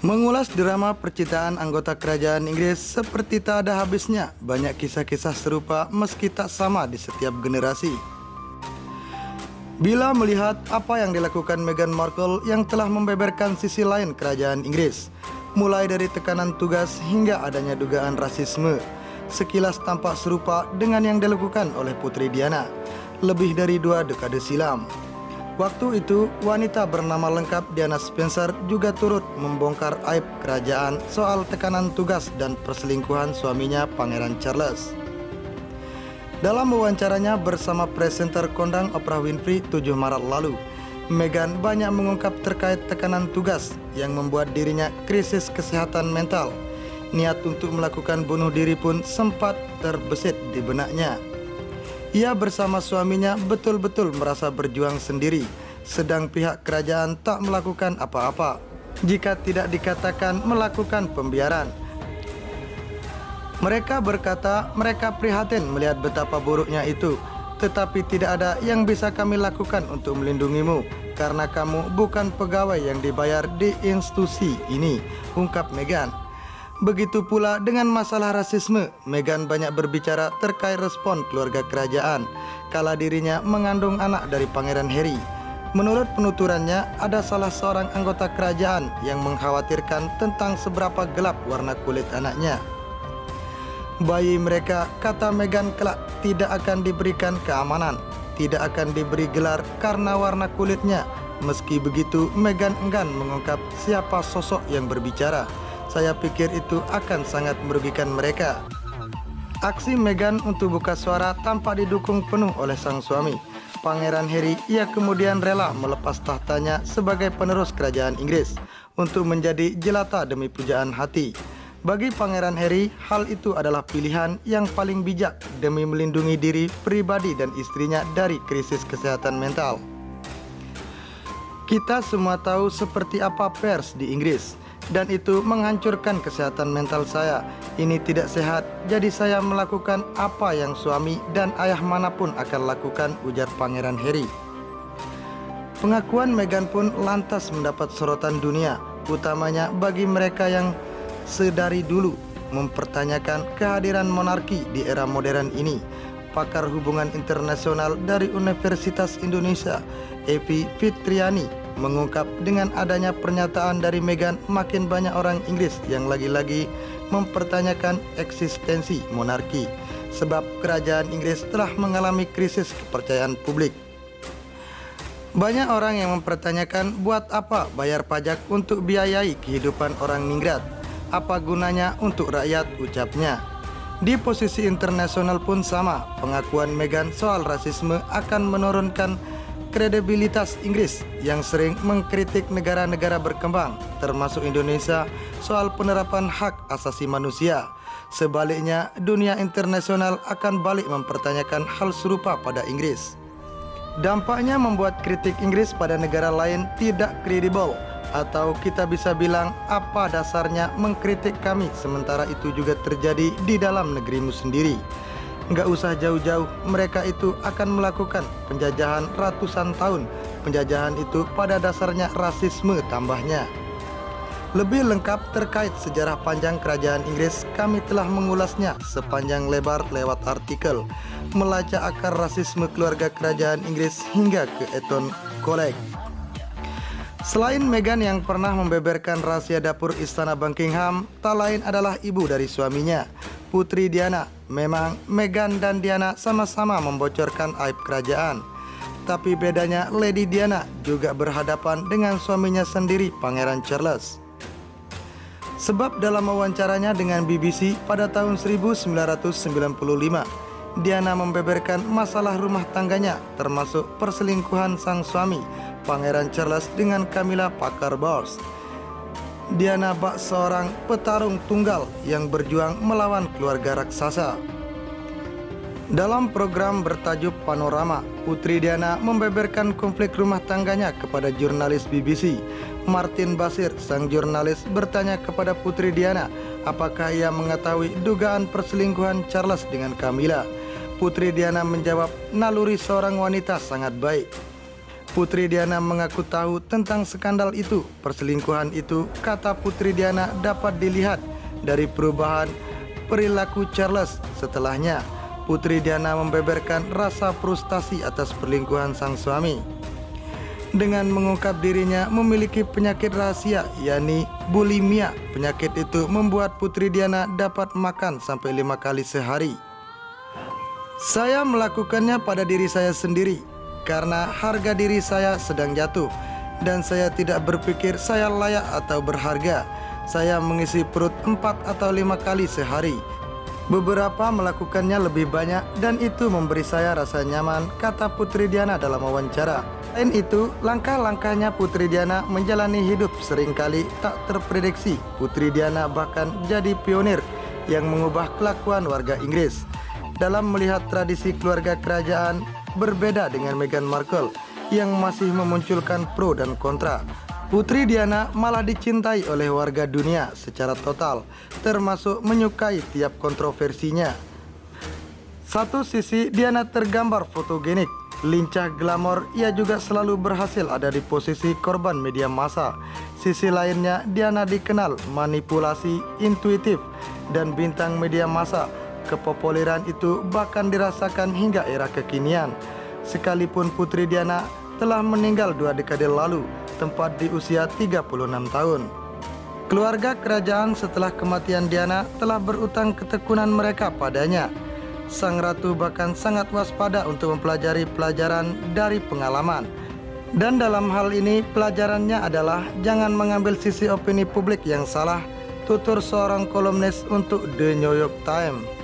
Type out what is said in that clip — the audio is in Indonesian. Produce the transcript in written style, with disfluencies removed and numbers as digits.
Mengulas drama percintaan anggota kerajaan Inggris seperti tak ada habisnya. Banyak kisah-kisah serupa meski tak sama di setiap generasi. Bila melihat apa yang dilakukan Meghan Markle yang telah membeberkan sisi lain kerajaan Inggris, mulai dari tekanan tugas hingga adanya dugaan rasisme, sekilas tampak serupa dengan yang dilakukan oleh Putri Diana lebih dari 2 dekade silam. Waktu itu, wanita bernama lengkap Diana Spencer juga turut membongkar aib kerajaan soal tekanan tugas dan perselingkuhan suaminya Pangeran Charles. Dalam wawancaranya bersama presenter kondang Oprah Winfrey 7 Maret lalu, Meghan banyak mengungkap terkait tekanan tugas yang membuat dirinya krisis kesehatan mental. Niat untuk melakukan bunuh diri pun sempat terbesit di benaknya. Ia bersama suaminya betul-betul merasa berjuang sendiri, sedang pihak kerajaan tak melakukan apa-apa, jika tidak dikatakan melakukan pembiaran. Mereka berkata mereka prihatin melihat betapa buruknya itu, tetapi tidak ada yang bisa kami lakukan untuk melindungimu, karena kamu bukan pegawai yang dibayar di institusi ini, ungkap Meghan. Begitu pula dengan masalah rasisme, Meghan banyak berbicara terkait respon keluarga kerajaan kala dirinya mengandung anak dari Pangeran Harry. Menurut penuturannya, ada salah seorang anggota kerajaan yang mengkhawatirkan tentang seberapa gelap warna kulit anaknya. Bayi mereka, kata Meghan, kelak tidak akan diberikan keamanan, tidak akan diberi gelar karena warna kulitnya. Meski begitu, Meghan enggan mengungkap siapa sosok yang berbicara. Saya pikir itu akan sangat merugikan mereka. Aksi Meghan untuk buka suara tampak didukung penuh oleh sang suami, Pangeran Harry. Ia kemudian rela melepas tahtanya sebagai penerus kerajaan Inggris untuk menjadi jelata demi pujaan hati. Bagi Pangeran Harry, hal itu adalah pilihan yang paling bijak demi melindungi diri pribadi dan istrinya dari krisis kesehatan mental. Kita semua tahu seperti apa pers di Inggris, dan itu menghancurkan kesehatan mental saya. Ini tidak sehat, jadi saya melakukan apa yang suami dan ayah manapun akan lakukan, ujar Pangeran Harry. Pengakuan Meghan pun lantas mendapat sorotan dunia, utamanya bagi mereka yang sedari dulu mempertanyakan kehadiran monarki di era modern ini. Pakar hubungan internasional dari Universitas Indonesia, Evi Fitriani, mengungkap dengan adanya pernyataan dari Meghan, makin banyak orang Inggris yang lagi-lagi mempertanyakan eksistensi monarki, sebab kerajaan Inggris telah mengalami krisis kepercayaan publik. Banyak orang yang mempertanyakan buat apa bayar pajak untuk biayai kehidupan orang ningrat, apa gunanya untuk rakyat, ucapnya. Di posisi internasional pun sama, pengakuan Meghan soal rasisme akan menurunkan kredibilitas Inggris yang sering mengkritik negara-negara berkembang, termasuk Indonesia, soal penerapan hak asasi manusia. Sebaliknya, dunia internasional akan balik mempertanyakan hal serupa pada Inggris. Dampaknya membuat kritik Inggris pada negara lain tidak kredibel, atau kita bisa bilang, apa dasarnya mengkritik kami sementara itu juga terjadi di dalam negerimu sendiri. Nggak usah jauh-jauh, mereka itu akan melakukan penjajahan ratusan tahun. Penjajahan itu pada dasarnya rasisme, tambahnya. Lebih lengkap terkait sejarah panjang kerajaan Inggris, kami telah mengulasnya sepanjang lebar lewat artikel Melacak Akar Rasisme Keluarga Kerajaan Inggris hingga ke Eton College. Selain Meghan yang pernah membeberkan rahasia dapur istana Buckingham, tak lain adalah ibu dari suaminya, Putri Diana. Memang Meghan dan Diana sama-sama membocorkan aib kerajaan, tapi bedanya Lady Diana juga berhadapan dengan suaminya sendiri, Pangeran Charles. Sebab dalam wawancaranya dengan BBC pada tahun 1995, Diana membeberkan masalah rumah tangganya, termasuk perselingkuhan sang suami, Pangeran Charles, dengan Camilla Parker Bowles. Diana bak seorang petarung tunggal yang berjuang melawan keluarga raksasa. Dalam program bertajuk Panorama, Putri Diana membeberkan konflik rumah tangganya kepada jurnalis BBC. Martin Basir, sang jurnalis, bertanya kepada Putri Diana apakah ia mengetahui dugaan perselingkuhan Charles dengan Camilla. Putri Diana menjawab, naluri seorang wanita sangat baik. Putri Diana mengaku tahu tentang skandal itu. Perselingkuhan itu, kata Putri Diana, dapat dilihat dari perubahan perilaku Charles setelahnya. Putri Diana membeberkan rasa frustasi atas perselingkuhan sang suami dengan mengungkap dirinya memiliki penyakit rahasia, yakni bulimia. Penyakit itu membuat Putri Diana dapat makan sampai 5 kali sehari. Saya melakukannya pada diri saya sendiri karena harga diri saya sedang jatuh dan saya tidak berpikir saya layak atau berharga. Saya mengisi perut 4 atau 5 kali sehari. Beberapa melakukannya lebih banyak dan itu memberi saya rasa nyaman, kata Putri Diana dalam wawancara. Selain itu, langkah-langkahnya Putri Diana menjalani hidup seringkali tak terprediksi. Putri Diana bahkan jadi pionir yang mengubah kelakuan warga Inggris dalam melihat tradisi keluarga kerajaan berbeda dengan Meghan Markle yang masih memunculkan pro dan kontra. Putri Diana malah dicintai oleh warga dunia secara total, termasuk menyukai tiap kontroversinya. Satu sisi Diana tergambar fotogenik, lincah glamor, ia juga selalu berhasil ada di posisi korban media massa. Sisi lainnya Diana dikenal manipulasi, intuitif, dan bintang media massa. Kepopuleran itu bahkan dirasakan hingga era kekinian. Sekalipun Putri Diana telah meninggal 2 dekade lalu, tepat di usia 36 tahun. Keluarga kerajaan setelah kematian Diana telah berutang ketekunan mereka padanya. Sang ratu bahkan sangat waspada untuk mempelajari pelajaran dari pengalaman. Dan dalam hal ini pelajarannya adalah jangan mengambil sisi opini publik yang salah, tutur seorang kolumnis untuk The New York Times.